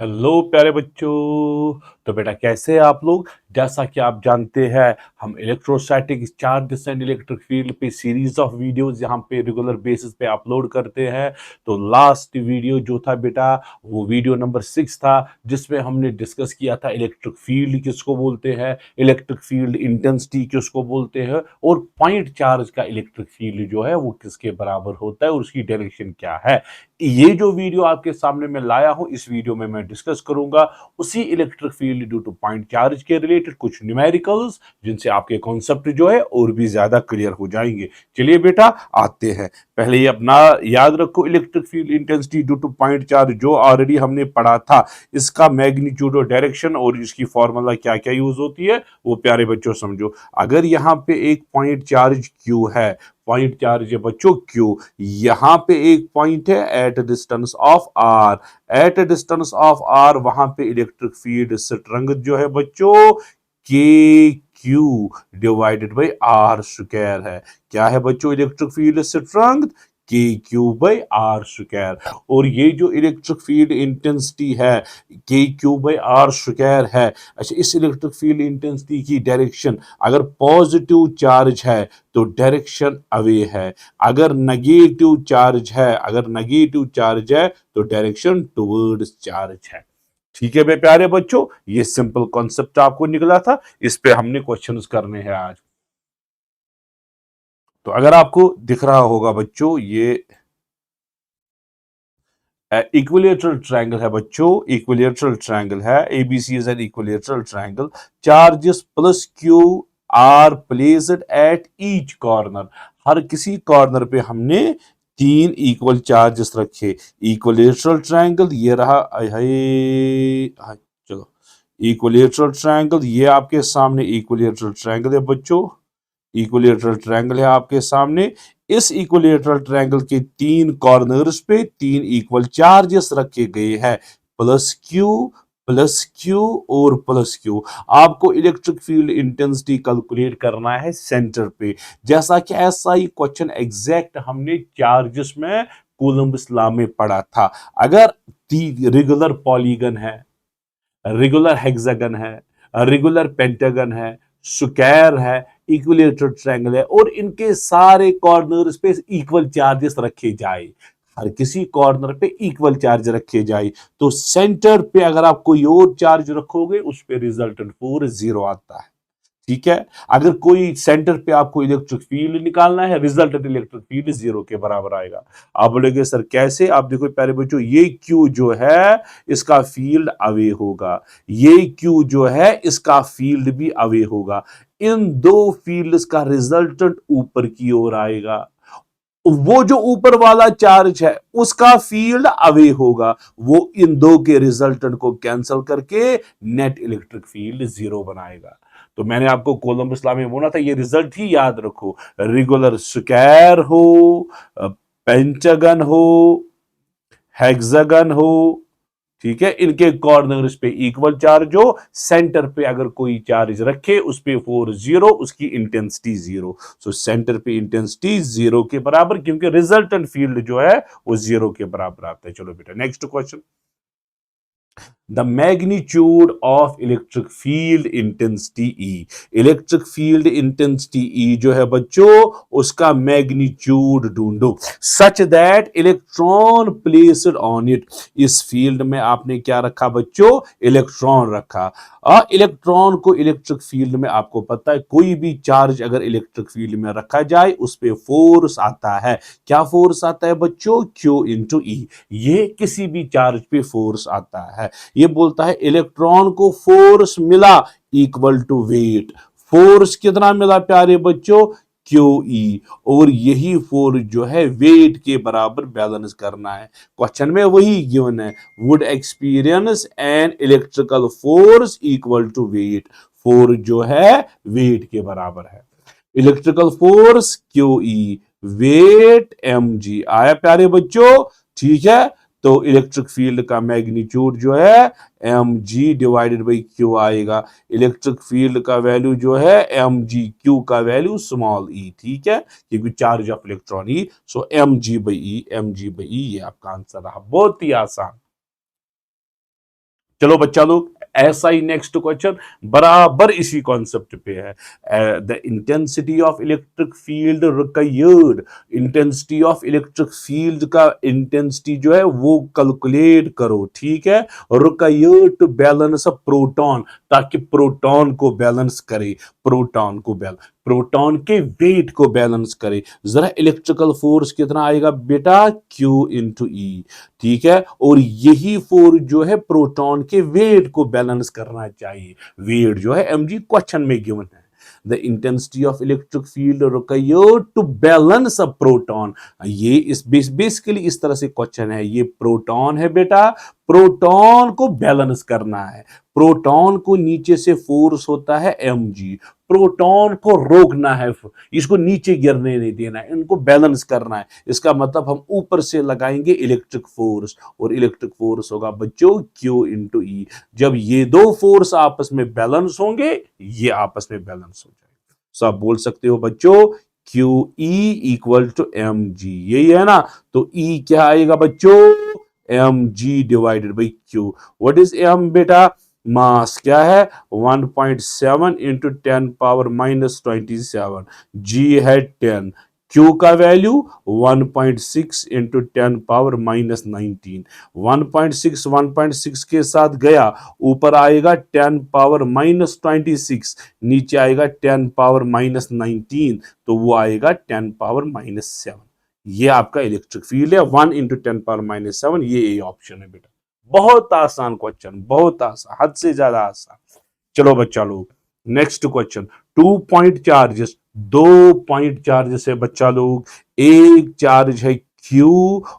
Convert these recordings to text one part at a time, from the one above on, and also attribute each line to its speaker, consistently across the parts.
Speaker 1: Hello प्यारे बच्चों। तो बेटा कैसे हैं आप लोग। जैसा कि आप जानते हैं हम electrostatic charges and electric field पे सीरीज ऑफ वीडियोस यहाँ पे रेगुलर बेसिस पे अपलोड करते हैं। तो लास्ट वीडियो जो था बेटा वो वीडियो नंबर 6 था, जिसमें हमने डिस्कस किया था इलेक्ट्रिक फील्ड किसको बोलते हैं, इलेक्ट्रिक फील्ड इंटेंसिटी किसको बोलते हैं, और पॉइंट चार्ज का इलेक्ट्रिक फील्ड जो है वो किसके बराबर होता है और उसकी डायरेक्शन क्या है। ये जो वीडियो आपके सामने मैं लाया हूं, इस वीडियो में मैं डिस्कस करूंगा उसी electric field due two point charge के रिलेटेड कुछ न्यूमेरिकल्स, जिनसे आपके कॉन्सेप्ट जो है और भी ज्यादा क्लियर हो जाएंगे। चलिए बेटा आते हैं। पहले ये अपना याद रखो, electric field intensity due two point charge जो ऑलरेडी हमने पढ़ा था, इसका मैग्नीट्यूड और डायरेक्शन और इसकी फॉर्मूला क्या क्या यूज होती है वो प्यारे बच्चों समझो। अगर यहाँ पे एक पॉइंट चार्ज क्यू है, पॉइंट चार्ज है बच्चों क्यू, यहां पे एक पॉइंट है at distance of R, at distance of R वहां पे इलेक्ट्रिक फील्ड स्ट्रेंथ जो है बच्चों K Q divided by R square है। क्या है बच्चों electric field strength? K Q by R square. और ये जो इलेक्ट्रिक फील्ड इंटेंसिटी है K Q by R square है, अच्छा इस इलेक्ट्रिक फील्ड इंटेंसिटी की डायरेक्शन अगर पॉजिटिव चार्ज है तो डायरेक्शन अवे है, अगर नेगेटिव चार्ज है, अगर नेगेटिव चार्ज है तो डायरेक्शन टुवर्ड्स चार्ज है। ठीक है मेरे प्यारे बच्चों, ये सिंपल कॉन्सेप्ट आपको निकला था, इस पे हमने क्वेश्चंस करने हैं आज। तो अगर आपको दिख रहा होगा बच्चों, ये इक्विलेटरल ट्रायंगल है बच्चों, इक्विलेटरल ट्रायंगल है, ABC is an equilateral triangle. Charges plus Q are placed at each corner, हर किसी कॉर्नर पे हमने तीन इक्वल चार्जेस रखे। इक्विलेटरल ट्रायंगल ये रहा, चलो इक्विलेटरल ट्रायंगल ये आपके सामने इक्विलेटरल ट्रायंगल है बच्चों, इक्विलेटरल ट्रायंगल है आपके सामने। इस इक्विलेटरल ट्रायंगल के तीन कॉर्नर्स पे तीन इक्वल चार्जेस रखे गए हैं, प्लस क्यू और प्लस क्यू। आपको इलेक्ट्रिक फील्ड इंटेंसिटी कैलकुलेट करना है सेंटर पे, जैसा कि ऐसा ही क्वेश्चन एग्जैक्ट हमने चार्जेस में कूलम्ब्स लॉ में पढ़ा था। अगर रेगुलर पॉलीगन है, रेगुलर हेक्सागन है, रेगुलर पेंटागन है, स्क्वायर है, इक्विलेटरल ट्रायंगल है और इनके सारे कॉर्नर्स पे इक्वल चार्जेस रखे जाए, हर किसी कॉर्नर पे इक्वल चार्ज रखे जाए, तो सेंटर पे अगर आप कोई और चार्ज रखोगे उस पे रिजल्टेंट फोर्स जीरो आता है। ठीक है, अगर कोई सेंटर पे आपको इलेक्ट्रिक फील्ड निकालना है, रिजल्टेंट इलेक्ट्रिक फील्ड जीरो के बराबर आएगा। आप बोलेंगे सर कैसे, आप देखो प्यारे बच्चों, ये क्यू जो है इसका फील्ड अवे होगा, ये क्यू जो है इसका फील्ड भी अवे होगा, इन दो फील्ड्स का रिजल्टेंट ऊपर की ओर आएगा, वो जो ऊपर वाला चार्ज है उसका फील्ड अवे होगा, वो इन दो के रिजल्टेंट को कैंसिल करके नेट इलेक्ट्रिक फील्ड जीरो बनाएगा। तो मैंने आपको कोलंबस लॉ में बोला था, ये रिजल्ट ही याद रखो, रेगुलर स्क्वायर हो, पेंटागन हो, हेक्सागन हो, ठीक है, इनके कॉर्नर्स पे इक्वल चार्ज हो, सेंटर पे अगर कोई चार्ज रखे उस पे फोर्स जीरो, उसकी इंटेंसिटी जीरो। सो सेंटर पे इंटेंसिटी जीरो के बराबर, क्योंकि रिजल्टेंट फील्ड जो है वो जीरो के बराबर आता है। चलो बेटा next question. The magnitude of electric field intensity E, electric field intensity ई जो है बच्चों उसका मैग्नीट्यूड ढूंढो, such that electron placed on it, इस फील्ड में आपने क्या रखा बच्चों, इलेक्ट्रॉन रखा। इलेक्ट्रॉन को इलेक्ट्रिक फील्ड में आपको पता है कोई भी चार्ज अगर इलेक्ट्रिक फील्ड में रखा जाए उस पर फोर्स आता है, क्या फोर्स आता है बच्चों, क्यू इंटू ई, ये किसी भी चार्ज पे फोर्स आता है। ये बोलता है इलेक्ट्रॉन को फोर्स मिला इक्वल टू वेट, फोर्स कितना मिला प्यारे बच्चों, क्यू ई, और यही फोर्स जो है वेट के बराबर बैलेंस करना है। क्वेश्चन में वही गिवन है, would experience an electrical force equal to weight, force जो है वेट के बराबर है, electrical force Q E, weight M G आया प्यारे बच्चों। ठीक है, तो इलेक्ट्रिक फील्ड का मैग्नीट्यूड जो है M G divided by Q आएगा, इलेक्ट्रिक फील्ड का वैल्यू जो है एम जी, क्यू का वैल्यू स्मॉल ई, ठीक है, क्योंकि charge of electron E, so M G by E, M G by E, ये आपका आंसर रहा, बहुत ही आसान। चलो बच्चा लोग, ऐसा ही नेक्स्ट क्वेश्चन बराबर इसी कॉन्सेप्ट पे है। The intensity of electric field required, intensity of electric field का इंटेंसिटी जो है वो कैलकुलेट करो, ठीक है। Required to balance a proton, ताकि प्रोटॉन को बैलेंस करे, प्रोटॉन के वेट को बैलेंस करे। जरा इलेक्ट्रिकल फोर्स कितना आएगा बेटा, Q इंटू ई, ठीक है। और यही फोर्स जो है प्रोटॉन के वेट को बैलेंस करना चाहिए। वेट जो है mg क्वेश्चन में गिवन है। The intensity of electric field required to balance a proton, ये इस बेसिकली इस तरह से क्वेश्चन है। ये प्रोटॉन है बेटा, प्रोटॉन को बैलेंस करना है। प्रोटॉन को नीचे से फोर्स होता है mg, प्रोटॉन को रोकना है, इसको नीचे गिरने नहीं देना है, इनको बैलेंस करना है। इसका मतलब हम ऊपर से लगाएंगे इलेक्ट्रिक फोर्स, और इलेक्ट्रिक फोर्स होगा बच्चों Q इंटू ई। जब ये दो फोर्स आपस में बैलेंस होंगे, ये आपस में बैलेंस हो जाएगा। सो आप बोल सकते हो बच्चों Q E equal to M G, यही है ना। तो ई क्या आएगा बच्चों, M G divided by Q. What is M बेटा, मास क्या है 1.7 इंटू 10⁻⁻27, जी है 10, क्यू का वैल्यू 1.6 इंटू 10⁻⁻19, 1.6 के साथ गया, ऊपर आएगा 10⁻⁻26, नीचे आएगा 10⁻⁻19, तो वो आएगा 10⁻⁻7। ये आपका इलेक्ट्रिक फील्ड है, 1 इंटू 10⁻⁻7, ये ऑप्शन है बेटा। बहुत आसान क्वेश्चन, बहुत आसान, हद से ज्यादा आसान। चलो बच्चा लोग, next question. 2 point charges, 2 point charges है बच्चा लोग। एक चार्ज है Q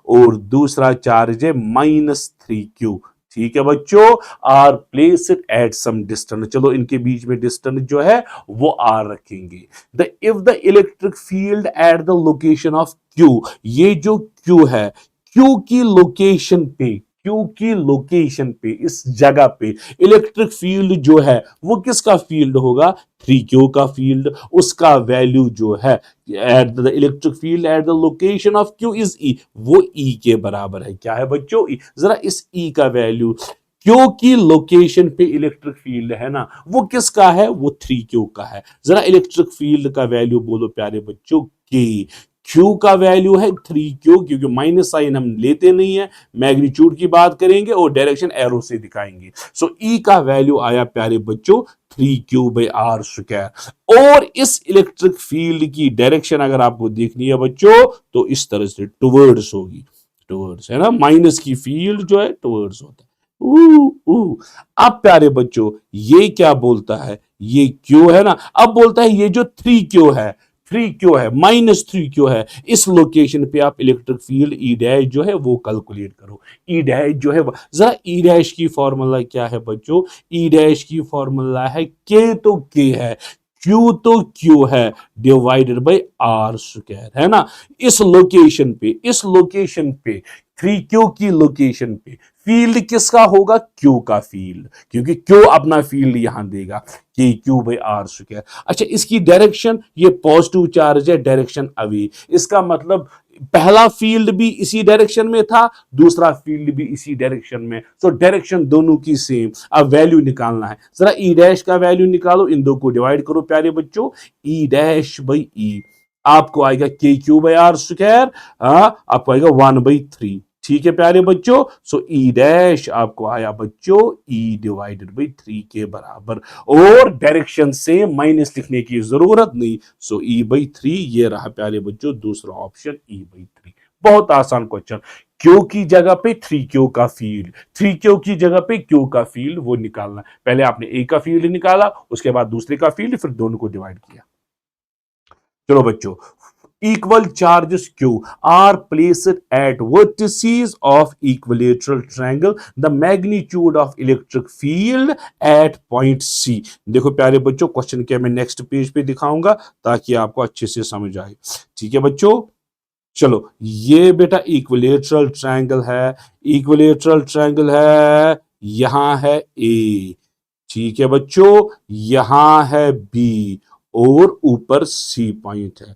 Speaker 1: और दूसरा चार्ज है -3Q, ठीक है बच्चों। Are place it at some distance, चलो इनके बीच में डिस्टेंस जो है वो आर रखेंगे। The if the electric field at the location of Q, ये जो Q है, Q की लोकेशन पे, Q की लोकेशन पे, इस जगह पे इलेक्ट्रिक फील्ड जो है वो किसका फील्ड होगा, 3Q का फील्ड। उसका वैल्यू जो है at the electric field at the location of Q is E, वो E के बराबर है। क्या है बच्चों, E। जरा इस E का वैल्यू, Q की लोकेशन पे इलेक्ट्रिक फील्ड है ना, वो किसका है, वो 3Q का है। जरा इलेक्ट्रिक फील्ड का वैल्यू बोलो प्यारे बच्चों, K। Q का वैल्यू है 3Q, क्योंकि माइनस साइन हम लेते नहीं है, मैग्नीट्यूड की बात करेंगे और डायरेक्शन एरो से दिखाएंगे। सो E का वैल्यू आया प्यारे बच्चों 3Q/r²। और इस इलेक्ट्रिक फील्ड की डायरेक्शन अगर आपको देखनी है बच्चों, तो इस तरह से टुवर्ड्स होगी, टुवर्ड्स है ना, माइनस की फील्ड जो है टुवर्ड्स होता है। अब प्यारे बच्चों ये क्या बोलता है, ये Q है ना, अब बोलता है ये जो 3Q है, 3Q है, -3Q है, इस लोकेशन पे आप इलेक्ट्रिक फील्ड ई डैश जो है वो कैलकुलेट करो। ई डैश जो है, जरा ई डैश की फॉर्मूला क्या है बच्चों, ई डैश की फॉर्मूला है के, तो के है, क्यू तो क्यू है, डिवाइडेड बाई r², है ना। इस लोकेशन पे, इस लोकेशन पे 3Q की लोकेशन पे फील्ड किसका होगा, Q का फील्ड, क्योंकि Q अपना फील्ड यहां देगा कि Q/r²। अच्छा, इसकी डायरेक्शन, ये पॉजिटिव चार्ज है, डायरेक्शन अवे, इसका मतलब पहला फील्ड भी इसी डायरेक्शन में था, दूसरा फील्ड भी इसी डायरेक्शन में, तो डायरेक्शन दोनों की सेम। अब वैल्यू निकालना है, जरा ई डैश का वैल्यू निकालो, इन दो को डिवाइड करो प्यारे बच्चों, ई डैश बाई ई, आपको आएगा KQ/r², आपको आएगा 1/3, ठीक है प्यारे बच्चों। सो ई डैश आपको आया बच्चों E/3 के बराबर, और डायरेक्शन से माइनस लिखने की जरूरत नहीं। सो E/3 ये रहा प्यारे बच्चों दूसरा ऑप्शन, E/3। बहुत आसान क्वेश्चन। Q की जगह पे 3Q का फील्ड, 3Q की जगह पे Q का फील्ड वो निकालना। पहले आपने A का फील्ड निकाला, उसके बाद दूसरे का फील्ड, फिर दोनों को डिवाइड किया। चलो बच्चों, equal charges Q are placed at vertices of equilateral triangle. The magnitude of electric field at point C. देखो प्यारे बच्चों, क्वेश्चन क्या मैं नेक्स्ट पेज पे दिखाऊंगा ताकि आपको अच्छे से समझ आए, ठीक है बच्चों। चलो, ये बेटा इक्विलेटरल ट्रायंगल है, इक्विलेटरल ट्रायंगल है, यहां है ए, ठीक है बच्चों, यहां है बी, और ऊपर सी पॉइंट है।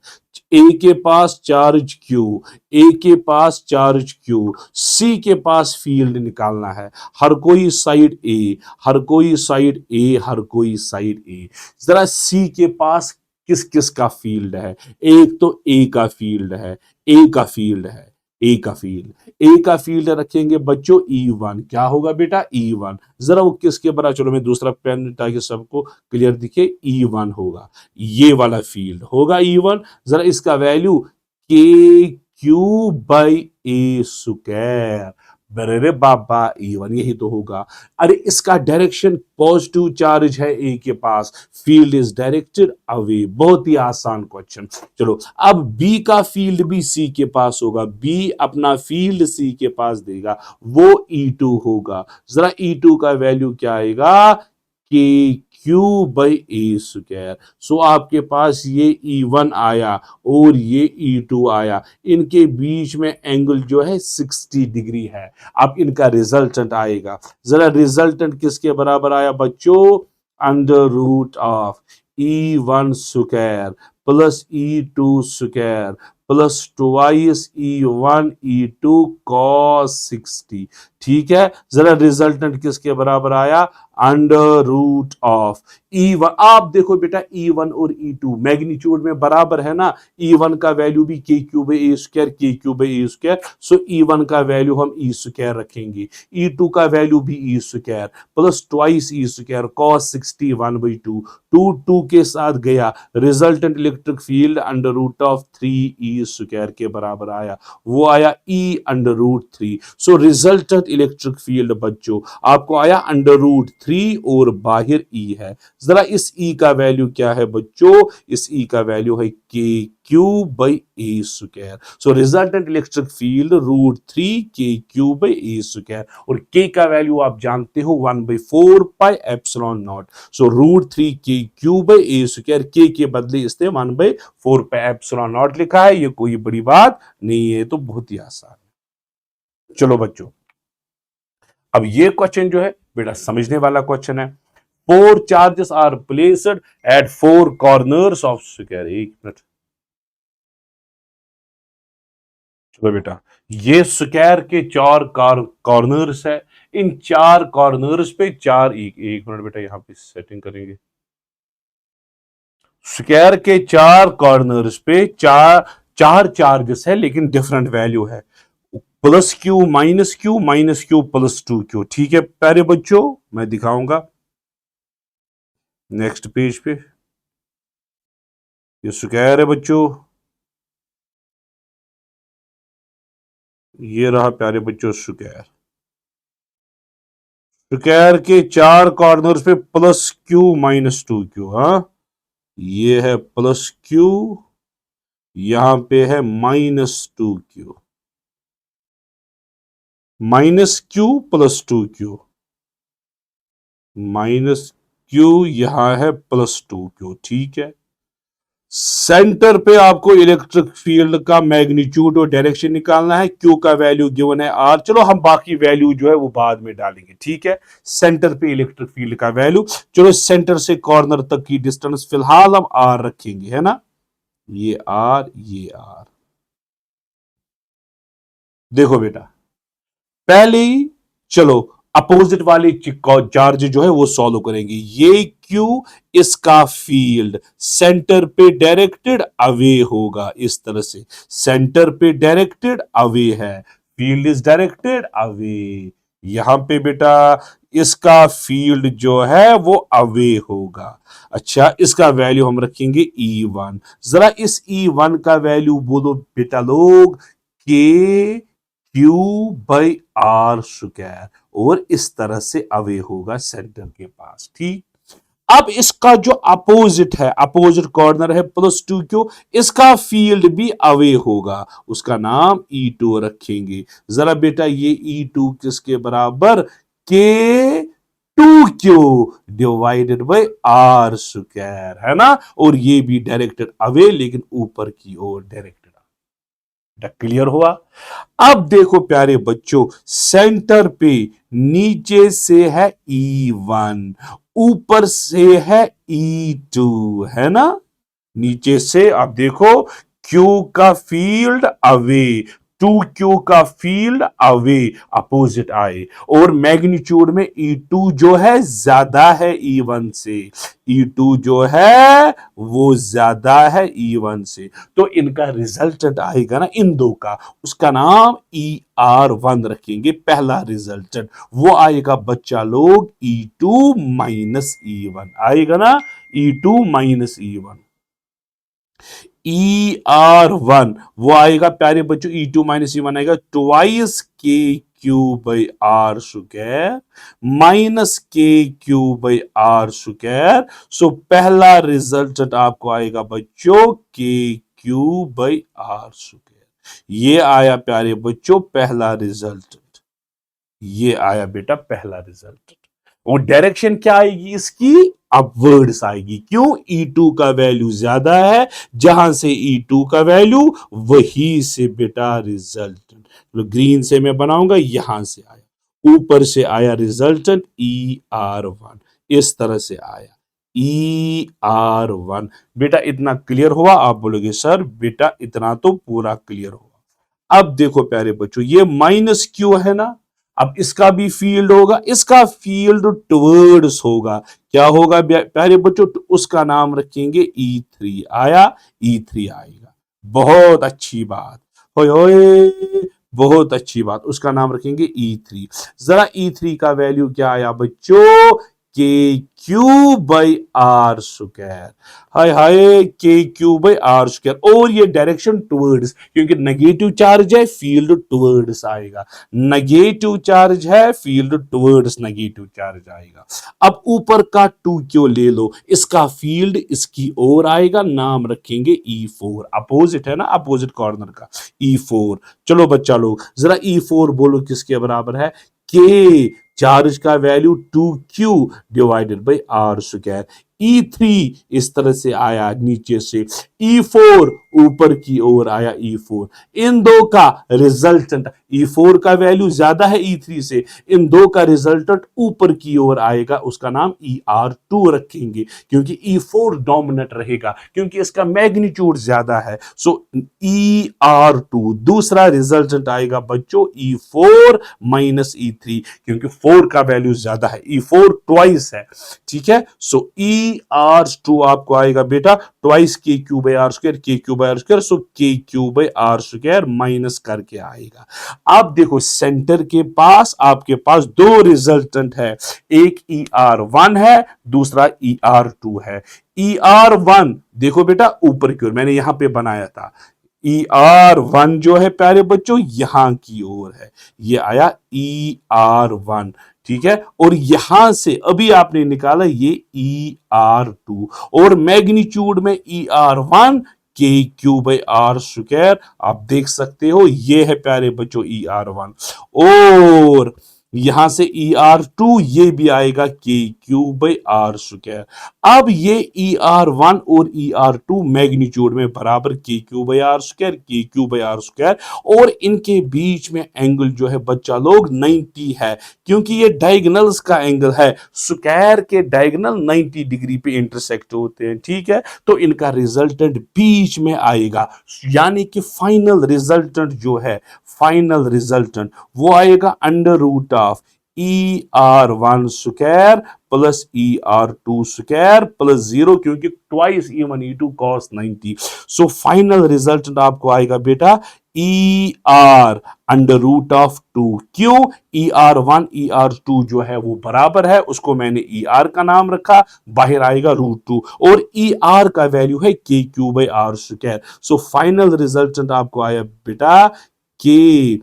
Speaker 1: ए के पास चार्ज क्यू, ए के पास चार्ज क्यू, सी के पास फील्ड निकालना है। हर कोई साइड ए, हर कोई साइड ए, हर कोई साइड ए। जरा सी के पास किस किस का फील्ड है? एक तो ए का फील्ड है, ए का फील्ड है, ए का फील्ड, ए का फील्ड रखेंगे बच्चों E1। क्या होगा बेटा? E1। जरा वो किसके बराबर, चलो मैं दूसरा पेन ताकि सबको क्लियर दिखे, E1 होगा, ये वाला फील्ड होगा E1। जरा इसका वैल्यू के क्यू बाई ए स्क्वायर, अरे बाबा E1 यही तो होगा। अरे इसका डायरेक्शन पॉजिटिव चार्ज है ए के पास, फील्ड इज डायरेक्टेड अवे। बहुत ही आसान क्वेश्चन। चलो अब बी का फील्ड भी सी के पास होगा, बी अपना फील्ड सी के पास देगा, वो E2 होगा। जरा E2 का वैल्यू क्या आएगा? के क्यू बाई ए स्क्वायर। सो आपके पास ये E1 आया और ये E2 आया, इनके बीच में एंगल जो है 60 डिग्री है। अब इनका रिजल्टेंट आएगा, जरा रिजल्टेंट किसके बराबर आया बच्चों? Under root of E1 square plus E2 square plus twice E1 E2 cos 60। ठीक है, जरा रिजल्टेंट किसके बराबर आया? Under root of E1। आप देखो बेटा E1 और E2 मैग्नीट्यूड में बराबर है ना, E1 का वैल्यू भी के क्यूब ए स्क्वायर, के क्यूब ए स्क्वायर। सो E1 का वैल्यू हम ई स्क्वायर रखेंगे, E2 का वैल्यू भी E square plus twice E square cos 60 1/2। 2 के साथ गया, resultant electric field under root of 3 E square के बराबर आया, वो आया E under root 3। So resultant electric field बच्चों आपको आया अंडर रूट 3 और बाहर E है। जरा इस E का वैल्यू क्या है बच्चों? इस E का वैल्यू है K cube by A square. So resultant electric field root 3 K cube by A square, और के का वैल्यू आप जानते हो 1/4 pi epsilon naught. So root 3 K cube by A square, के बदले इसने 1/4 पाई एप्सिलॉन नॉट लिखा है। ये कोई बड़ी बात नहीं है, तो बहुत ही आसान है। चलो बच्चों, अब ये क्वेश्चन जो है बेटा समझने वाला क्वेश्चन है। 4 charges are placed at 4 corners of square. एक मिनट, चलो बेटा, ये स्क्वायर के 4 कॉर्नर्स है, इन 4 कॉर्नर्स पे 4 एक मिनट बेटा, यहां पे सेटिंग करेंगे। स्क्वायर के 4 कॉर्नर्स पे चार चार्जेस है, लेकिन डिफरेंट वैल्यू है, plus Q minus Q, minus Q plus 2Q। ठीक है प्यारे बच्चों, मैं दिखाऊंगा नेक्स्ट पेज पे। ये स्क्वायर है बच्चों, ये रहा प्यारे बच्चों स्क्वायर। स्क्वायर के 4 कॉर्नर्स पे प्लस क्यू माइनस 2Q। हाँ, ये है प्लस क्यू, यहां पे है -2Q, minus Q plus 2Q, minus Q, यहां है प्लस 2Q। ठीक है, सेंटर पे आपको इलेक्ट्रिक फील्ड का मैग्नीट्यूड और डायरेक्शन निकालना है। क्यू का वैल्यू गिवन है R, चलो हम बाकी वैल्यू जो है वो बाद में डालेंगे। ठीक है, सेंटर पे इलेक्ट्रिक फील्ड का वैल्यू, चलो सेंटर से कॉर्नर तक की डिस्टेंस फिलहाल हम R रखेंगे, है ना, ये R, ये R। देखो बेटा, पहले ही चलो अपोजिट वाले चार्ज जो है वो सॉल्व करेंगे। ये क्यू, इसका फील्ड सेंटर पे डायरेक्टेड अवे होगा, इस तरह से सेंटर पे डायरेक्टेड अवे है, फील्ड इज डायरेक्टेड अवे। यहां पे बेटा इसका फील्ड जो है वो अवे होगा। अच्छा, इसका वैल्यू हम रखेंगे E1। जरा इस E1 का वैल्यू बोलो बेटा लोग, के क्यू बाई आर स्क्वायर, और इस तरह से अवे होगा सेंटर के पास। ठीक, अब इसका जो अपोजिट है, अपोजिट कॉर्नर है +2Q, इसका फील्ड भी अवे होगा, उसका नाम E2 रखेंगे। जरा बेटा ये E2 किसके बराबर? के 2Q divided by R square, है ना, और ये भी डायरेक्टेड अवे लेकिन ऊपर की ओर डायरेक्टेड। क्लियर हुआ? अब देखो प्यारे बच्चों, सेंटर पे नीचे से है E1, ऊपर से है E2, है ना, नीचे से आप देखो क्यू का फील्ड अवे, टू क्यू का फील्ड अवे, अपोजिट आए। और मैग्नीट्यूड में E2 जो है ज्यादा है E1 से, E2 जो है वो ज्यादा है E1 से, तो इनका रिजल्टेंट आएगा ना इन दो का, उसका नाम ER1 रखेंगे। पहला रिजल्टेंट वो आएगा बच्चा लोग E2 माइनस E1 आएगा ना, E2 माइनस E1। ER1 वो आएगा प्यारे बच्चों, E2 माइनस E1 आएगा twice K Q by R square minus K Q by R square. So पहला रिजल्ट आपको आएगा बच्चों K Q by R square. ये आया प्यारे बच्चों पहला रिजल्ट, ये आया बेटा पहला रिजल्ट। और डायरेक्शन क्या आएगी इसकी, अपवर्ड्स आएगी। क्यों, E2 का वैल्यू ज्यादा है, जहां से E2 का वैल्यू वही से बेटा रिजल्टेंट, तो ग्रीन से मैं बनाऊंगा, यहां से आया, ऊपर से आया रिजल्टेंट ER1, इस तरह से आया ER1। बेटा इतना क्लियर हुआ? आप बोलोगे सर बेटा इतना तो पूरा क्लियर हुआ। अब देखो प्यारे बच्चों, ये माइनस क्यू है ना, अब इसका भी फील्ड होगा, इसका फील्ड टुवर्ड्स होगा। क्या होगा प्यारे बच्चों, उसका नाम रखेंगे E3। आया, E3 आएगा। बहुत अच्छी बात, होए होए, बहुत अच्छी बात, उसका नाम रखेंगे E3। जरा E3 का वैल्यू क्या आया बच्चों, K Q by R square. हाय हाय, के क्यू बाई आर स्क्वायर। और ये डायरेक्शन टुवर्ड्स, क्योंकि नेगेटिव चार्ज है, फील्ड टुवर्ड्स आएगा। नेगेटिव चार्ज है, फील्ड टुवर्ड्स नेगेटिव चार्ज आएगा। अब ऊपर का 2 क्यों ले लो, इसका फील्ड इसकी ओर आएगा, नाम रखेंगे E4। अपोजिट है ना, अपोजिट कॉर्नर का E4। चलो बच्चा लोग जरा E4 बोलो किसके बराबर है, के चार्ज का value 2Q divided by R square. E3 इस तरह से आया नीचे से, E4 ऊपर की ओर आया E4। इन दो का रिजल्टेंट, E4 का वैल्यू ज्यादा है E3 से, इन दो का रिजल्टेंट ऊपर की ओर आएगा, उसका नाम ER2 रखेंगे, क्योंकि E4 डोमिनेट रहेगा, क्योंकि इसका मैग्नीट्यूड ज्यादा है। सो ER2 दूसरा रिजल्टेंट आएगा बच्चों E4 माइनस E3, क्योंकि 4 का वैल्यू ज्यादा है, E4 ट्वाइस है। ठीक है, सो ER2 आपको आएगा बेटा twice K Q by R square, K Q by R square. So K Q by R square minus करके आएगा। अब देखो सेंटर के पास आपके पास दो रिजल्टेंट है, एक ER1 है, दूसरा ER2 है। ER1 देखो बेटा ऊपर की ओर मैंने यहां पे बनाया था, ER1 जो है प्यारे बच्चों यहां की ओर है, ये आया ER1। ठीक है, और यहां से अभी आपने निकाला ये ER2, और मैग्नीट्यूड में ER1 के क्यू बाई आर स्क्वायर, आप देख सकते हो ये है प्यारे बच्चों ER1। और यहां से ER2 ये भी आएगा के क्यू बाई आर स्क्वायर। अब ये ER1 और ER2 मैग्नीट्यूड में बराबर के Q by R square, K Q by R square, और इनके बीच में एंगल जो है बच्चा लोग 90 है, क्योंकि ये डायगोनल्स का एंगल है, स्क्वायर के डायगोनल 90 डिग्री पे इंटरसेक्ट होते हैं। ठीक है, तो इनका रिजल्टेंट बीच में आएगा, यानी कि फाइनल रिजल्टेंट जो है, फाइनल रिजल्टेंट वो आएगा under root of ER1 square plus ER2 square plus 0, क्योंकि twice E1 E2 cos 90। So final resultant आपको आएगा बेटा ER अंडर रूट ऑफ 2। क्यों, ER1 ER2 जो है वो बराबर है, उसको मैंने ER का नाम रखा, बाहर आएगा √2, और ER का वैल्यू है K Q by R square. So final resultant आपको आया बेटा K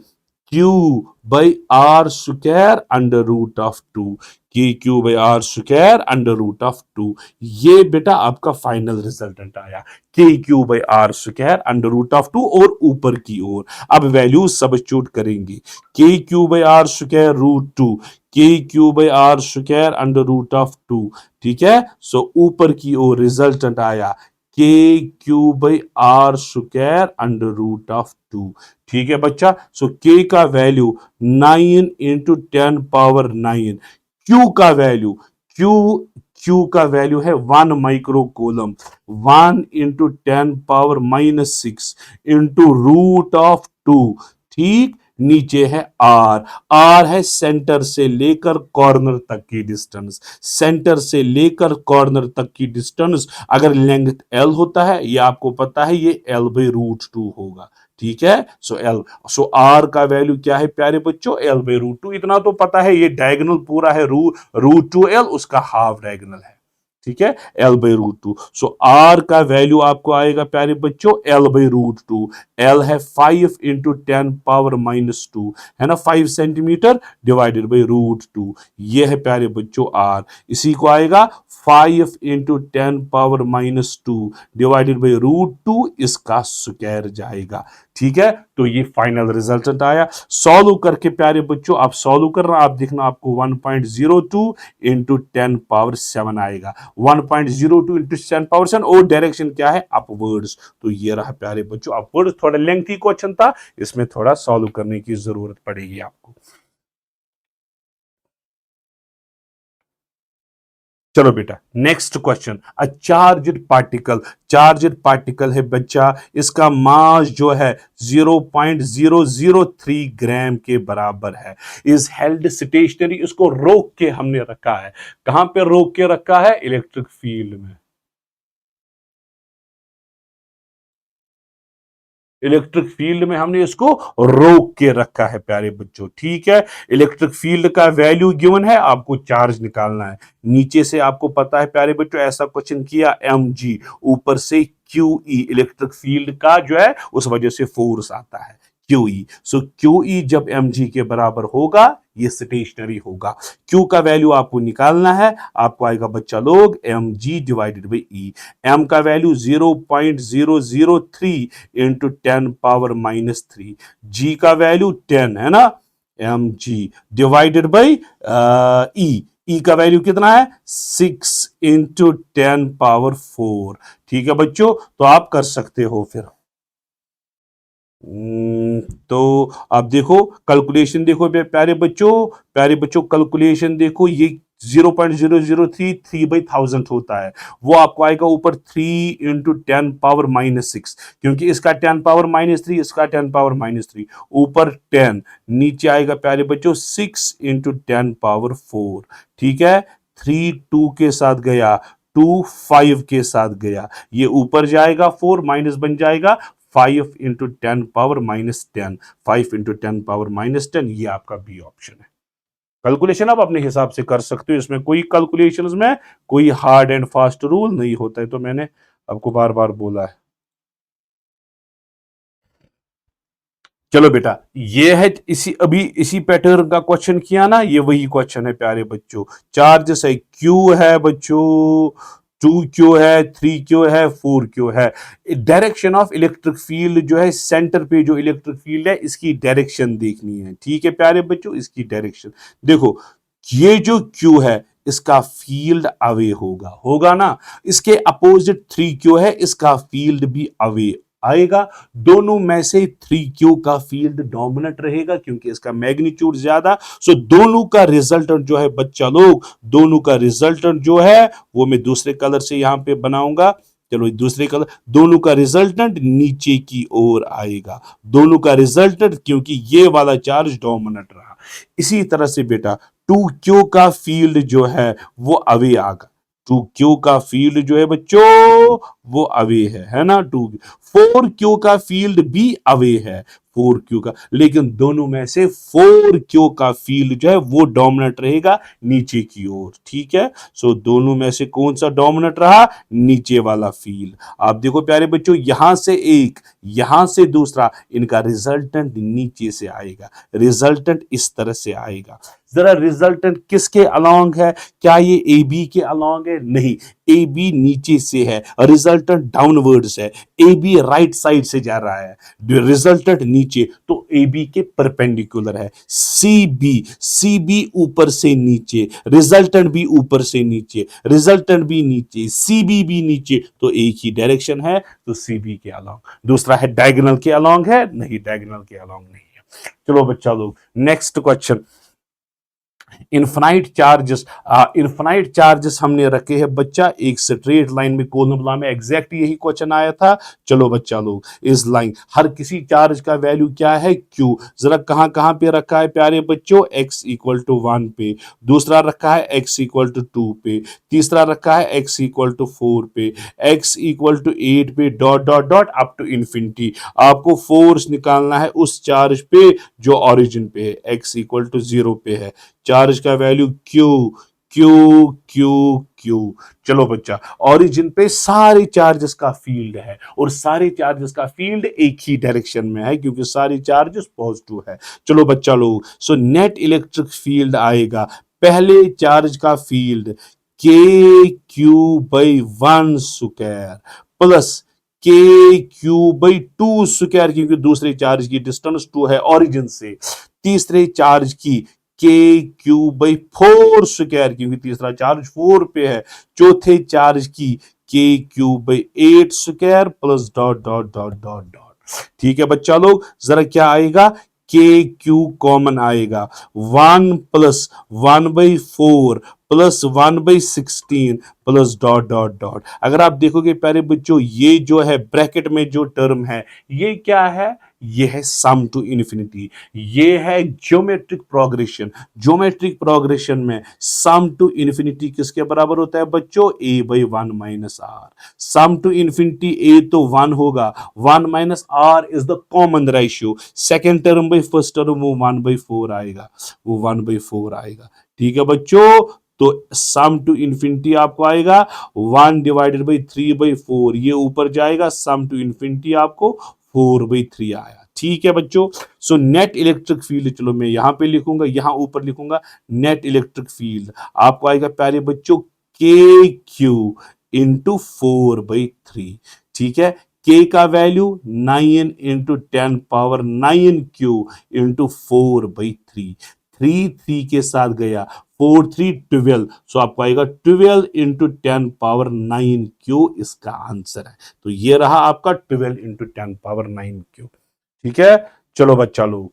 Speaker 1: Q by R square under root of 2, K Q by R square under root of 2। ये बेटा आपका फाइनल रिजल्टेंट आया, K Q by R square under root of 2, और ऊपर की ओर अब वैल्यू सब्स्टिट्यूट करेंगे, के Q by R square √2, K Q by R square under root of 2। ठीक है, सो ऊपर की ओर रिजल्टेंट आया K Q by R square under root of 2। ठीक है बच्चा, सो के का वैल्यू 9 इंटू 10 पावर 9, क्यू का वैल्यू, क्यू Q का वैल्यू है 1 micro coulomb, 1 × 10⁻⁻6 into root of 2। ठीक, नीचे है आर। आर है सेंटर से लेकर कॉर्नर तक की डिस्टेंस। सेंटर से लेकर कॉर्नर तक की डिस्टेंस अगर लेंथ एल होता है, ये आपको पता है, ये L/√2 होगा। ठीक है, सो आर का वैल्यू क्या है प्यारे बच्चों, L/√2। इतना तो पता है, ये डायगोनल पूरा है √2L, उसका हाफ डायगोनल है। ठीक है, L/√2। सो आर का वैल्यू आपको आएगा प्यारे बच्चों L/√2। एल है 5 × 10⁻⁻2, है ना, 5 सेंटीमीटर डिवाइडेड बाई √2। ये है प्यारे बच्चों आर। इसी को आएगा 5 × 10⁻⁻2 डिवाइडेड बाई √2, इसका स्क्वायर जाएगा। ठीक है, तो ये फाइनल रिजल्टेंट आया। सॉल्व करके प्यारे बच्चों, आप सॉल्व करना, आप देखना आपको 1.02 × 10⁻7 आएगा। 1.02 × 10⁻7 और डायरेक्शन क्या है, अपवर्ड्स। तो ये रहा प्यारे बच्चों अपवर्ड्स। थोड़ा लेंथी क्वेश्चन था, इसमें थोड़ा सॉल्व करने की जरूरत पड़ेगी आपको। चलो बेटा, नेक्स्ट क्वेश्चन। अ चार्ज्ड पार्टिकल, चार्ज्ड पार्टिकल है बच्चा, इसका मास जो है 0.003 ग्राम के बराबर है। इज हेल्ड स्टेशनरी, इसको रोक के हमने रखा है। कहां पे रोक के रखा है, इलेक्ट्रिक फील्ड में। इलेक्ट्रिक फील्ड में हमने इसको रोक के रखा है प्यारे बच्चों। ठीक है, इलेक्ट्रिक फील्ड का वैल्यू गिवन है, आपको चार्ज निकालना है। नीचे से आपको पता है प्यारे बच्चों, ऐसा क्वेश्चन किया mg, ऊपर से QE, इलेक्ट्रिक फील्ड का जो है उस वजह से फोर्स आता है QE। सो QE जब mg के बराबर होगा, ये स्टेशनरी होगा। Q का वैल्यू आपको निकालना है, आपको आएगा बच्चा लोग mg divided by E। m का वैल्यू 0.003 इंटू 10⁻⁻3, G का वैल्यू 10 है ना, mg डिवाइडेड बाई E का वैल्यू कितना है, 6 इंटू 10⁻4। ठीक है बच्चों, तो आप कर सकते हो फिर। तो आप देखो कैलकुलेशन, देखो प्यारे बच्चों, प्यारे बच्चों कैलकुलेशन देखो, ये 0.003 3/1000 होता है। वो आपको आएगा ऊपर 3 × 10⁻⁻6, क्योंकि इसका 10⁻⁻3, इसका 10⁻⁻3, ऊपर 10, नीचे आएगा प्यारे बच्चों 6 × 10⁻4। ठीक है, 3 2 के साथ गया, 2 5 के साथ गया, ये ऊपर जाएगा, 4 माइनस बन जाएगा 5 × 10⁻10, 5 × 10⁻10, ये आपका बी ऑप्शन है। कैलकुलेशन आप अपने हिसाब से कर सकते हो, इसमें कोई कैलकुलेशंस में कोई हार्ड एंड फास्ट रूल नहीं होता है, तो मैंने आपको बार बार बोला है। चलो बेटा, ये है अभी इसी पैटर्न का क्वेश्चन किया ना, ये वही क्वेश्चन है प्यारे बच्चों। चार्ज है, क्यू है बच्चों, 2Q है, 3Q है, 4Q है। डायरेक्शन ऑफ इलेक्ट्रिक फील्ड जो है, सेंटर पे जो इलेक्ट्रिक फील्ड है, इसकी डायरेक्शन देखनी है। ठीक है प्यारे बच्चों, इसकी डायरेक्शन देखो, ये जो Q है, इसका फील्ड अवे होगा, होगा ना। इसके अपोजिट 3Q है, इसका फील्ड भी अवे आएगा। दोनों में से 3Q का फील्ड डोमिनेंट रहेगा, क्योंकि इसका मैग्नीट्यूड ज्यादा। सो दोनों का रिजल्टेंट जो है बच्चा लोग, दोनों का रिजल्टेंट जो है वो मैं दूसरे कलर से यहां पे बनाऊंगा। चलो दूसरे कलर, दोनों का रिजल्टेंट नीचे की ओर आएगा, दोनों का रिजल्टेंट, क्योंकि ये वाला चार्ज डोमिनेंट रहा। इसी तरह से बेटा 2Q का फील्ड जो है वो अवे आगा। 2Q का फील्ड जो है बच्चों वो अवे है ना। 4Q का फील्ड भी अवे है, 4Q का, लेकिन दोनों में से 4Q का फील्ड जो है वो डोमिनेंट रहेगा नीचे की ओर। ठीक है, सो दोनों में से कौन सा डोमिनेंट रहा, नीचे वाला फील्ड। आप देखो प्यारे बच्चों, यहां से एक, यहां से दूसरा, इनका रिजल्टेंट नीचे से आएगा, रिजल्टेंट इस तरह से आएगा। जरा रिजल्टेंट किसके अलोंग है, क्या ये ए बी के अलोंग है, नहीं, ए बी नीचे से है, रिजल्टेंट डाउनवर्ड्स है, ए बी राइट साइड से जा रहा है, रिजल्टेंट नीचे, तो ए बी के परपेंडिकुलर है। सी बी ऊपर से नीचे, रिजल्टेंट भी ऊपर से नीचे, रिजल्टेंट भी नीचे, सी बी भी नीचे, तो एक ही डायरेक्शन है, तो सी बी के अलोंग। दूसरा है डायगोनल के अलोंग है, नहीं डायगोनल के अलोंग नहीं है। चलो बच्चा लोग, नेक्स्ट क्वेश्चन। इन्फानाइट चार्जेस हमने रखे हैं बच्चा एक स्ट्रेट लाइन में, कोलम लॉ में एग्जैक्ट यही क्वेश्चन आया था। चलो बच्चा लोग, इस लाइन हर किसी चार्ज का वैल्यू क्या है, क्यू। जरा कहां कहां पे रखा है प्यारे बच्चों, x इक्वल टू 1 पे, दूसरा रखा है x इक्वल टू 2 पे, तीसरा रखा है x इक्वल टू 4 पे, x इक्वल टू 8 पे, dot dot dot up to infinity. आपको फोर्स निकालना है उस चार्ज पे जो ओरिजिन पे है, x इक्वल टू 0 पे है, चार्ज का value Q Q Q Q. चलो बच्चा, ओरिजिन पे सारे चार्जेस का फील्ड है और सारे चार्जेस का फील्ड एक ही डायरेक्शन में है क्योंकि सारे चार्जेस पॉजिटिव है। चलो बच्चा लोग, सो नेट इलेक्ट्रिक फील्ड आएगा, पहले चार्ज का फील्ड के क्यू बाई 1 स्क्वायर प्लस के क्यू बाई 2 स्क्वायर, क्योंकि दूसरे चार्ज की डिस्टेंस 2 है ओरिजिन से, तीसरे चार्ज की के क्यू बाई 4 स्क्वायर, क्योंकि तीसरा चार्ज 4 पे है, चौथे चार्ज की के Q by 8 square plus dot dot dot dot dot. ठीक है बच्चा लोग, जरा क्या आएगा, के क्यू कॉमन आएगा, 1 plus 1/4 plus 1/16 plus dot dot dot. अगर आप देखोगे प्यारे बच्चों, ये जो है ब्रैकेट में जो टर्म है ये क्या है, ये है सम टू इन्फिनिटी, ये है ज्योमेट्रिक प्रोग्रेशन। ज्योमेट्रिक प्रोग्रेशन में सम टू इन्फिनिटी किसके बराबर होता है बच्चों, a by 1 minus R. Sum to infinity a तो 1 होगा, 1 minus R is the common ratio, second term by first term वो 1/4 आएगा, वो 1/4 आएगा। ठीक है बच्चों, तो सम टू इन्फिनिटी आपको आएगा 1 डिवाइडेड बाई 3/4, ये ऊपर जाएगा, सम टू इन्फिनिटी आपको 4/3 आया। ठीक है बच्चों, सो नेट इलेक्ट्रिक फील्ड, चलो मैं यहां पे लिखूंगा, यहां ऊपर लिखूंगा नेट इलेक्ट्रिक फील्ड आपको आएगा प्यारे बच्चों के क्यू इंटू 4/3। ठीक है, के का value 9 into 10 power 9 Q into 4/3, 3 के साथ गया, 4 3 12, सो आपको आएगा 12 इंटू 10 पावर 9 क्यू इसका आंसर है। तो ये रहा आपका 12 इंटू 10 पावर 9 क्यू। ठीक है, चलो बच्चा लोग,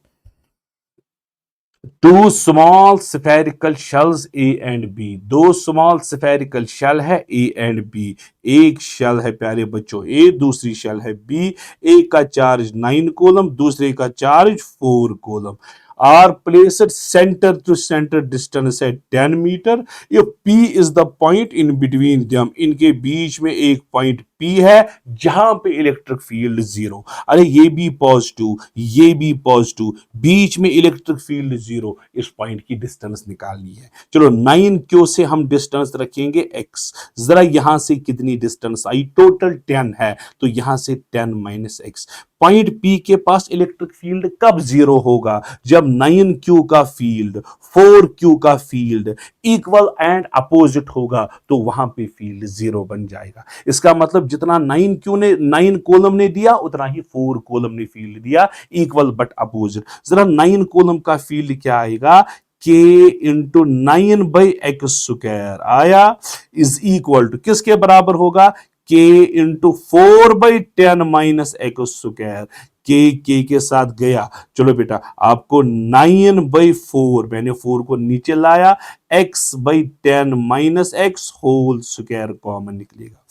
Speaker 1: two small spherical shells A and B, दो स्मॉल स्फेरिकल शेल है ए एंड बी, एक शेल है प्यारे बच्चों ए, दूसरी शेल है बी, एक का चार्ज 9 कूलम, दूसरे का charge 4 coulomb, are placed centre to centre distance है 10 मीटर, ये P is the point in between them, इनके बीच में एक पॉइंट P है जहां पे इलेक्ट्रिक फील्ड 0। अरे ये भी पॉजिटिव, ये भी पॉजिटिव, बीच में इलेक्ट्रिक फील्ड 0, इस पॉइंट की डिस्टेंस निकालनी है। चलो 9 क्यू से हम डिस्टेंस रखेंगे x, जरा यहां से कितनी डिस्टेंस आई, टोटल 10 है, तो यहां से 10 माइनस x। पॉइंट P के पास इलेक्ट्रिक फील्ड कब 0 होगा, जब 9Q का फील्ड 4Q का फील्ड इक्वल एंड अपोजिट होगा, तो वहां पे फील्ड 0 बन जाएगा। इसका मतलब जितना 9Q ने 9 कॉलम ने दिया उतना ही 4 कॉलम ने फील्ड दिया, इक्वल बट अपोजिट। जरा 9 कॉलम का फील्ड क्या आएगा, k इंटू 9/x² आया, इज इक्वल टू किसके बराबर होगा, k इंटू 4/10 माइनस x², के साथ गया। चलो बेटा, आपको 9/4, मैंने 4 को नीचे लाया, x/10 minus x whole square common निकलेगा,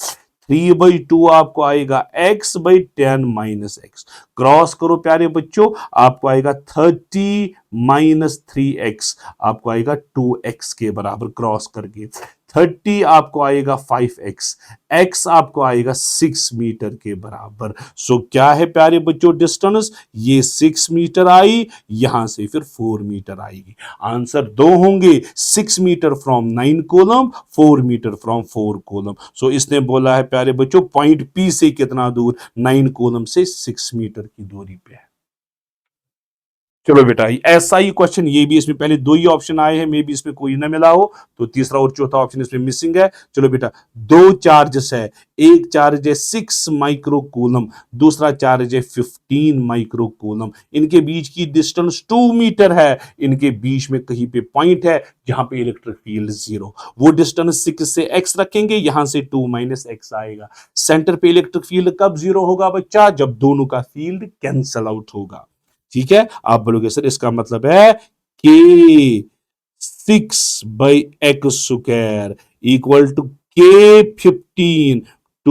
Speaker 1: 3/2 आपको आएगा x/10 माइनस x, क्रॉस करो प्यारे बच्चों, आपको आएगा 30 माइनस 3x, आपको आएगा 2x के बराबर, क्रॉस करके 30 आपको आएगा 5x, x आपको आएगा 6 मीटर के बराबर। सो क्या है प्यारे बच्चों डिस्टेंस, ये 6 मीटर आई, यहां से फिर 4 मीटर आएगी। आंसर दो होंगे, 6 metre from 9 column, 4 metre from 4 column. So इसने बोला है प्यारे बच्चों पॉइंट P से कितना दूर, 9 कॉलम से 6 मीटर की दूरी पे है। चलो बेटा, ऐसा ही क्वेश्चन, ये भी इसमें पहले दो ही ऑप्शन आए हैं, मे भी इसमें कोई ना मिला हो, तो तीसरा और चौथा ऑप्शन इसमें मिसिंग है। चलो बेटा, दो चार्जेस है, एक चार्ज है 6 माइक्रो कूलम, दूसरा चार्ज है 15 माइक्रो कूलम, इनके बीच की डिस्टेंस 2 मीटर है, इनके बीच में कहीं पे पॉइंट है जहां पे इलेक्ट्रिक फील्ड 0, वो डिस्टेंस 6 से x रखेंगे, यहां से 2 माइनस x आएगा। सेंटर पे इलेक्ट्रिक फील्ड कब 0 होगा बच्चा, जब दोनों का फील्ड कैंसल आउट होगा। ठीक है, आप बोलोगे सर इसका मतलब है कि 6/x² equal to K15 -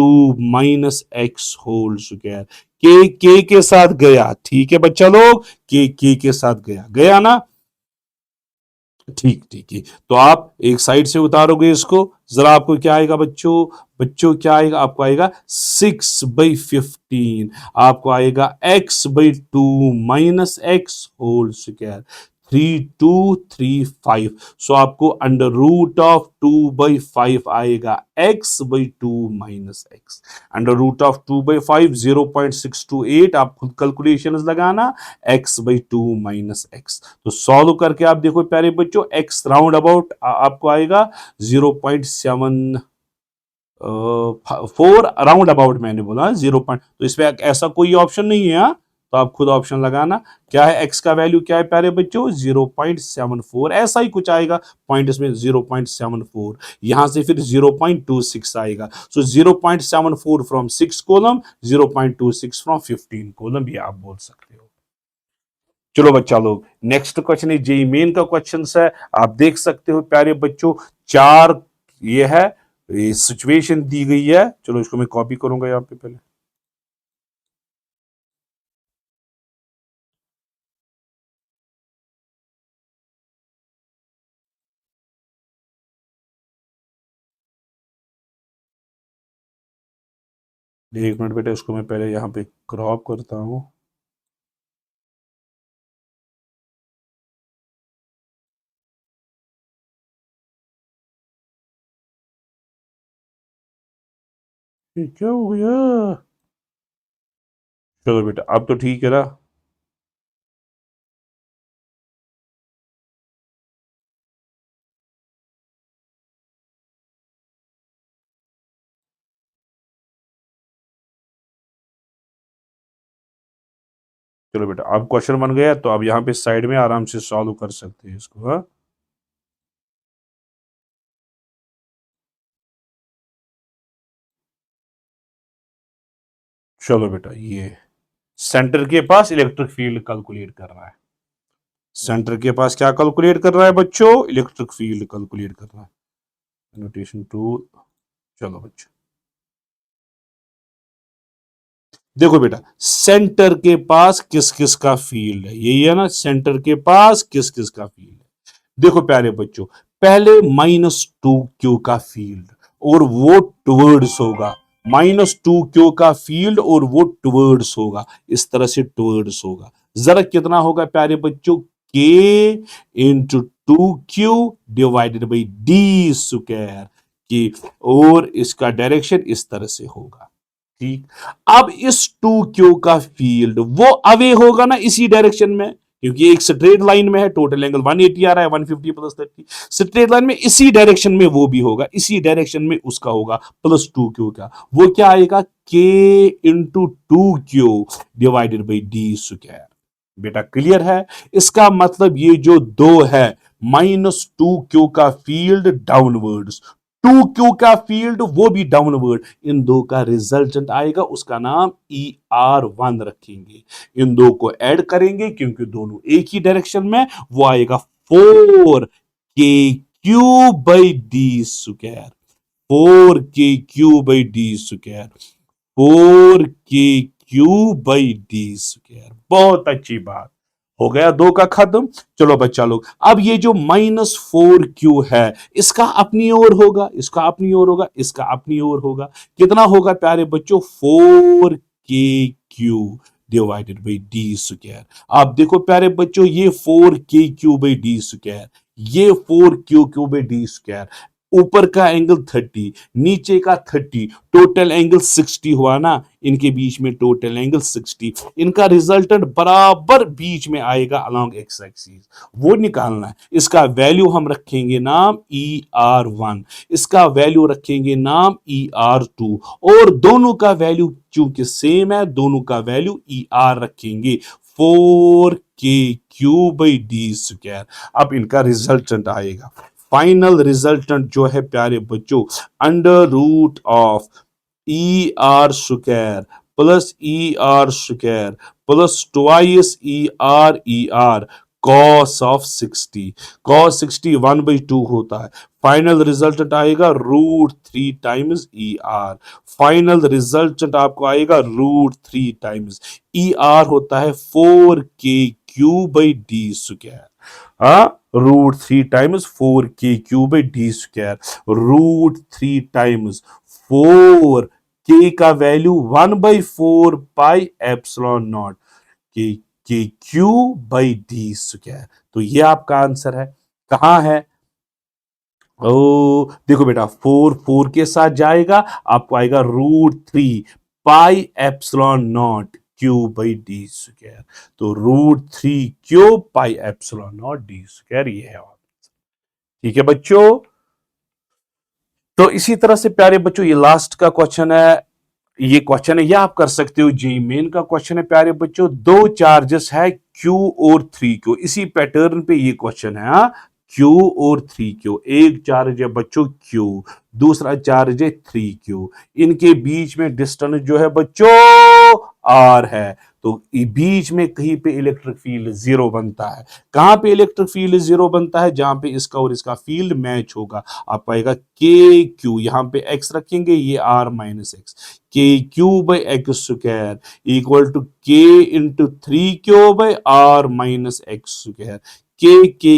Speaker 1: x² के के साथ गया, ठीक है बच्चा लोग, के साथ गया, गया ना, ठीक ठीक है। तो आप एक साइड से उतारोगे इसको, जरा आपको क्या आएगा बच्चों, बच्चों क्या आएगा, आपको आएगा 6/15, आपको आएगा x/2 - x² 3235। सो आपको √2/5 आएगा x/2 - x, √2/5 0.628, आप खुद कैलकुलेशंस लगाना, x/2 - x। तो सॉल्व करके आप देखो प्यारे बच्चों, x राउंड अबाउट आपको आएगा 0.74 राउंड अबाउट, मैंने बोला 0 पॉइंट, तो इसमें ऐसा कोई ऑप्शन नहीं है, हाँ? तो आप खुद ऑप्शन लगाना, क्या है x का वैल्यू, क्या है प्यारे बच्चों, 0.74, ऐसा ही कुछ आएगा, पॉइंट इसमें 0.74, यहां से फिर 0.26 आएगा। सो 0.74 फ्रॉम 6 कॉलम, 0.26 फ्रॉम 15 कॉलम, भी आप बोल सकते हो। चलो बच्चा लोग, नेक्स्ट क्वेश्चन है जेई मेन का क्वेश्चन है, आप देख सकते हो प्यारे बच्चों, चार ये है, ये सिचुएशन दी गई है। चलो इसको मैं कॉपी करूंगा यहां पे पहले, एक मिनट बेटा, इसको मैं पहले यहाँ पे क्रॉप करता हूँ। ये क्या हो गया, चलो बेटा अब तो ठीक है ना। चलो बेटा अब क्वेश्चन बन गया, तो अब यहाँ पे साइड में आराम से सॉल्व कर सकते हैं इसको, हाँ। चलो बेटा, ये सेंटर के पास इलेक्ट्रिक फील्ड कैलकुलेट कर रहा है, सेंटर के पास क्या कैलकुलेट कर रहा है बच्चों, इलेक्ट्रिक फील्ड कैलकुलेट कर रहा है, नोटेशन टू। चलो बच्चों देखो बेटा, सेंटर के पास किस किस का फील्ड है, यही है ना, सेंटर के पास किस किस का फील्ड है। देखो प्यारे बच्चों, पहले -2q का फील्ड, और वो टुवर्ड्स होगा, -2q का फील्ड और वो टुवर्ड्स होगा, इस तरह से टुवर्ड्स होगा। जरा कितना होगा प्यारे बच्चों, k into 2q divided by D square की, और इसका डायरेक्शन इस तरह से होगा, ठीक। अब इस 2q का फील्ड वो अवे होगा ना इसी डायरेक्शन में, क्योंकि एक स्ट्रेट लाइन में है, टोटल एंगल 180 आ रहा है, 150 प्लस 30, स्ट्रेट लाइन में इसी डायरेक्शन में वो भी होगा, इसी डायरेक्शन में उसका होगा +2q का, वो क्या आएगा, k into 2q divided by D square. बेटा क्लियर है, इसका मतलब ये जो दो है, -2q का फील्ड डाउनवर्ड्स, 2q का फील्ड वो भी डाउनवर्ड, इन दो का रिजल्टेंट आएगा, उसका नाम ER1 रखेंगे, इन दो को ऐड करेंगे क्योंकि दोनों एक ही डायरेक्शन में, वो आएगा 4KQ/d², 4KQ/d², 4KQ/d², बहुत अच्छी बात, हो गया दो का खत्म। चलो बच्चा लोग, अब ये जो -4q है, इसका अपनी ओर होगा, इसका अपनी ओर होगा, इसका अपनी ओर होगा, कितना होगा प्यारे बच्चों, 4KQ divided by D square. आप देखो प्यारे बच्चों, ये 4KQ/d², ये 4KQ/d², ऊपर का एंगल 30, नीचे का 30, टोटल एंगल 60 हुआ ना, इनके बीच में टोटल एंगल 60, इनका रिजल्टेंट बराबर बीच में आएगा अलोंग एक्स एक्सिस, वो निकालना है। इसका वैल्यू हम रखेंगे नाम ER1, इसका वैल्यू रखेंगे नाम ER2, और दोनों का वैल्यू चूंकि सेम है, दोनों का वैल्यू ER रखेंगे, 4KQ/d²। अब इनका रिजल्टेंट आएगा, फाइनल रिजल्टेंट जो है प्यारे बच्चों, √of ER² plus ER² plus twice ER cos of 60, cos 60 1/2 होता है। फाइनल रिजल्टेंट आएगा √3 times E R. Final resultant आपको आएगा √3 टाइम्स ई आर होता है 4k³/d²। हाँ, √3 टाइम्स 4k³/d²। √3 टाइम्स 4 k का वैल्यू 1/4 पाई k³/d²। तो ये आपका आंसर है। कहां है? ओ देखो बेटा, 4 के साथ जाएगा, आपको आएगा √3 पाई/0 तो √3 पाई/0 ये है। ठीक है बच्चों। तो इसी तरह से प्यारे बच्चों, ये लास्ट का क्वेश्चन है। ये आप कर सकते हो, जी मेन का क्वेश्चन है प्यारे बच्चों। दो चार्जेस है Q और 3Q, इसी पैटर्न पे ये क्वेश्चन है। हाँ, Q और 3Q, एक चार्ज है बच्चों Q, दूसरा चार्ज है 3Q। इनके बीच में डिस्टेंस जो है बच्चों R है। तो बीच में कहीं पे इलेक्ट्रिक फील्ड जीरो बनता है। कहां पे इलेक्ट्रिक फील्ड जीरो बनता है? जहां पे इसका और इसका फील्ड मैच होगा। आपको आएगा KQ, यहां पे x रखेंगे, ये R-x, KQ/x² equal to K into 3Q/R-x²। K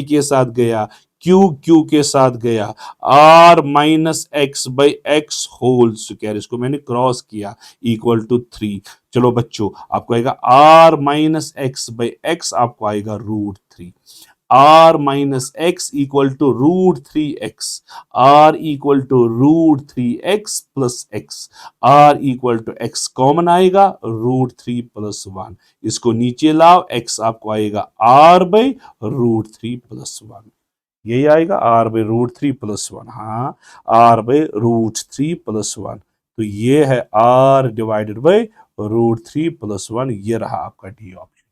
Speaker 1: के साथ गया, Q के साथ गया, R-x/x², इसको मैंने क्रॉस किया, इक्वल टू 3। चलो बच्चों, आपको आएगा R-x/x, आपको आएगा √3। R-x equal to √3x, R equal to √3x plus x, R equal to x common आएगा, √3 प्लस 1। इसको नीचे लाओ, x आपको आएगा R/√3 प्लस 1। यही आएगा R/√3 प्लस 1। हाँ, R/√3 प्लस 1। तो ये है R/√3 प्लस 1। ये रहा आपका डी ऑप्शन।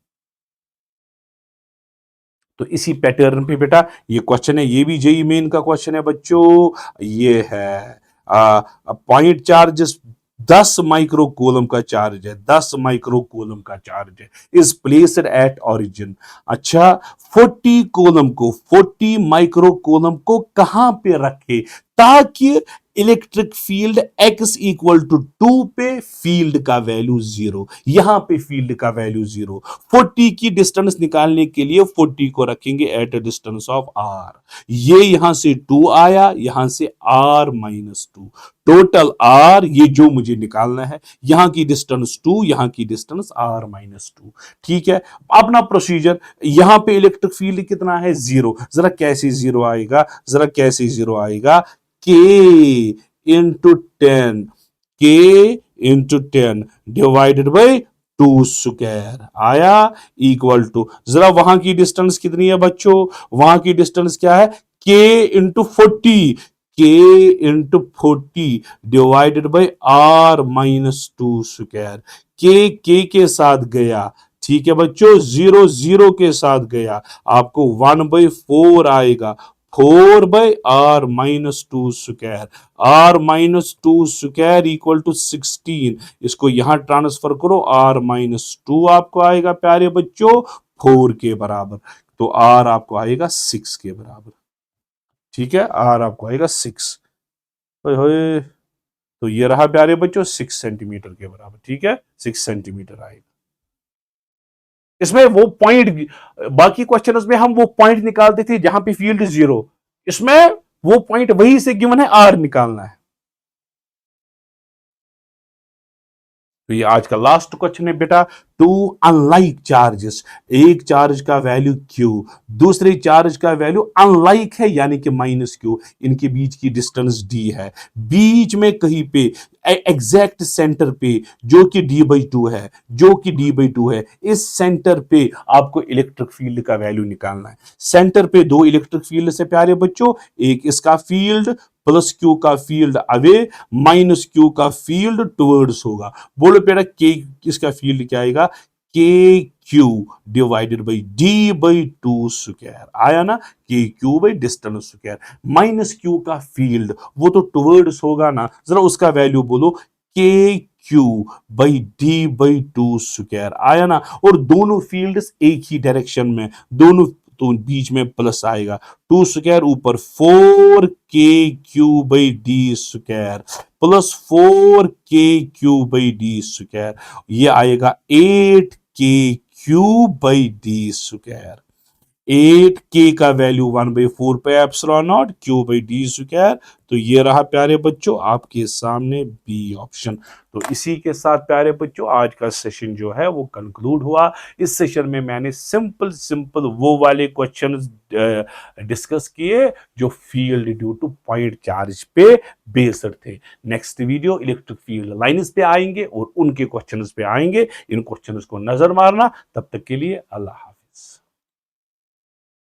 Speaker 1: तो इसी पैटर्न पे बेटा ये क्वेश्चन है, ये भी जेई मेन का क्वेश्चन है बच्चों। ये है पॉइंट चार्ज 10 माइक्रो कूलम का चार्ज है, 10 माइक्रो कूलम का चार्ज है, इज प्लेस्ड एट ओरिजिन। अच्छा, 40 माइक्रो कूलम को कहां पे रखे ताकि electric field x equal to 2 पे फील्ड का वैल्यू 0, यहां पे फील्ड का वैल्यू 0। 40 की डिस्टेंस निकालने के लिए 40 को रखेंगे at a distance of r। ये यहां से 2 आया, यहां से R-2, टोटल r, ये जो मुझे निकालना है, यहां की डिस्टेंस 2, यहां की डिस्टेंस R-2। ठीक है, अपना प्रोसीजर, यहां पे इलेक्ट्रिक फील्ड कितना है? 0। जरा कैसे 0 आएगा? जरा कैसे 0 आएगा? K into 10, K into 10 divided by 2² आया, इक्वल टू, जरा वहां की डिस्टेंस कितनी है बच्चों? वहां की डिस्टेंस क्या है? K into 40, K into 40 divided by R-2²। K के साथ गया, ठीक है बच्चों, 0 के साथ गया, आपको 1/4 आएगा, 4/R-2²। R-2² equal to 16। इसको यहां ट्रांसफर करो, R-2 आपको आएगा प्यारे बच्चों 4 के बराबर, तो R आपको आएगा 6 के बराबर। ठीक है, R आपको आएगा 6। तो ये रहा प्यारे बच्चों 6 सेंटीमीटर के बराबर। ठीक है, 6 सेंटीमीटर आएगा। इसमें वो पॉइंट, बाकी क्वेश्चंस में हम वो पॉइंट निकालते थे जहां पे फील्ड 0, इसमें वो पॉइंट वही से गिवन है, R निकालना है। तो ये आज का लास्ट क्वेश्चन है बेटा। टू अनलाइक चार्जेस, एक चार्ज का वैल्यू Q, दूसरे चार्ज का वैल्यू अनलाइक है यानी कि -Q, इनके बीच की डिस्टेंस D है। बीच में कहीं पे एग्जैक्ट सेंटर पे जो कि D/2 है, जो कि D/2 है, इस सेंटर पे आपको इलेक्ट्रिक फील्ड का वैल्यू निकालना है। सेंटर पे दो इलेक्ट्रिक फील्ड से प्यारे बच्चों, एक इसका फील्ड प्लस Q का फील्ड अवे, -Q का फील्ड टुवर्ड्स होगा। बोलो बेटा K इसका फील्ड क्या आएगा? KQ डिवाइडेड बाई D/2² आया ना, KQ by distance square. -Q का फील्ड वो तो टुवर्ड्स होगा ना, जरा उसका वैल्यू बोलो, KQ बाई D/2² आया ना। और दोनों फील्ड्स एक ही डायरेक्शन में, दोनों तो बीच में प्लस आएगा, 2 स्क्वायर ऊपर 4k³/d² प्लस 4k³/d², ये आएगा 8k³/d²। 8k का वैल्यू 1/4 पे एप्सिलॉन नॉट q/d²। तो ये रहा प्यारे बच्चों आपके सामने बी ऑप्शन। तो इसी के साथ प्यारे बच्चों आज का सेशन जो है वो कंक्लूड हुआ। इस सेशन में मैंने सिंपल सिंपल वो वाले क्वेश्चंस डिस्कस किए जो field due two point charge पे बेस्ड थे। Next video electric field lines पे आएंगे और उनके क्वेश्चंस पे आएंगे। इन क्वेश्चंस को नजर मारना। तब तक के लिए अल्लाह हाफ़िज़।